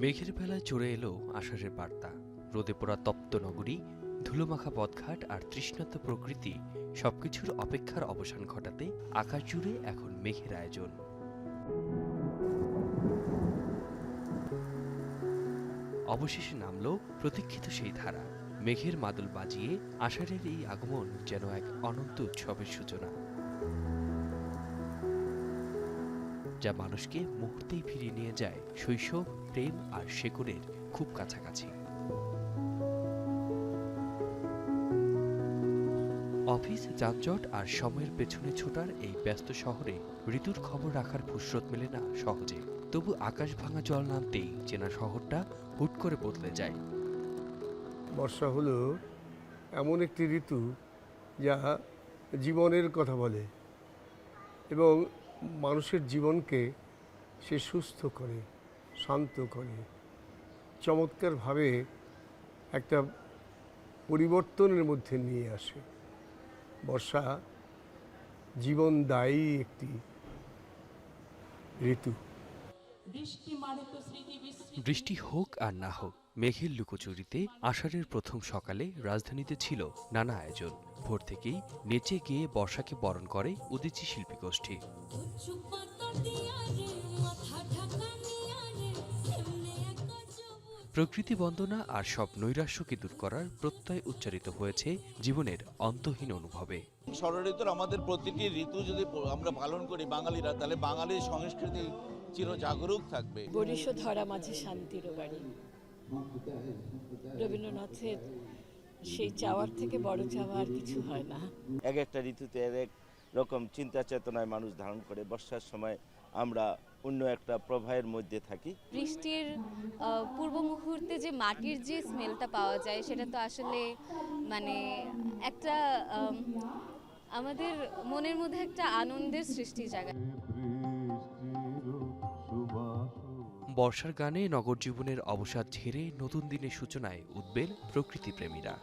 মেঘের বেলায় চড়ে এলো আষাঢ়ের বার্তা। রোদে পোড়া তপ্ত নগরী, ধুলোমাখা পথঘাট আর তৃষ্ণার্ত প্রকৃতি সবকিছুর অপেক্ষার অবসান ঘটাতে আকাশ জুড়ে এখন মেঘের আয়োজন। অবশেষে নামল প্রতীক্ষিত সেই ধারা। মেঘের মাদল বাজিয়ে আষাঢ়ের এই আগমন যেন এক অনন্ত উৎসবের সূচনা, যা মানুষকে মুহূর্তেই ফিরিয়ে নিয়ে যায় শৈশব, প্রেম আর শেকড়ের খুব কাছাকাছি। অফিস, যানজট আর সময়ের পেছনে ছোটার এই ব্যস্ত শহরে ঋতুর খবর রাখার ফুরসত মেলে না সহজে। তবু আকাশ ভাঙা জল নামতেই চেনা শহরটা হুট করে বদলে যায়। বর্ষা হলো এমন একটি ঋতু যা জীবনের কথা বলে এবং মানুষের জীবনকে সে সুস্থ করে, শান্ত করে, চমৎকারভাবে একটা পরিবর্তনের মধ্যে নিয়ে আসে। বর্ষা জীবনদায়ী একটি ঋতু। বৃষ্টি হোক আর না হোক, মেঘের লুকোচুরিতে আষাঢ়ের প্রথম সকালে রাজধানীতে ছিল নানা আয়োজন। ভোর থেকেই নেচে গেয়ে বর্ষাকে বরণ করে উদীচী শিল্পী গোষ্ঠী। প্রকৃতি বন্দনা আর সব নৈরাশ্যকে দূর করার প্রত্যয় উচ্চারিত হয়েছে জীবনের অন্তহীন অনুভবে। ষড়ঋতুর আমাদের প্রতিটি ঋতু যদি আমরা পালন করি বাঙালিরা, তাহলে বাঙালির সংস্কৃতি চিরজাগরুক থাকবে। বরিশ ধরা মাঝে শান্তির বাড়ি, রবীন্দ্রনাথের সেই চাওয়ার থেকে বড় চাওয়া আর কিছু হয় না। এক একটা ঋতুতে এক রকম চিন্তা চেতনায় মানুষ ধারণ করে। বর্ষার সময় আমরা অন্য একটা প্রবাহের মধ্যে থাকি। বৃষ্টির পূর্ব মুহূর্তে যে মাটির যে স্মেলটা পাওয়া যায়, সেটা তো আসলে মানে একটা আমাদের মনের মধ্যে একটা আনন্দের সৃষ্টি জায়গা। বর্ষার গানে নগর জীবনের অবসাদ ঝেড়ে নতুন দিনের সূচনায় উদ্বেল প্রকৃতিপ্রেমীরা।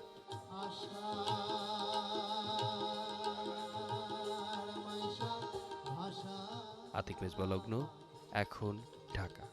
আতিক মেজবাহ লগ্ন, এখন, ঢাকা।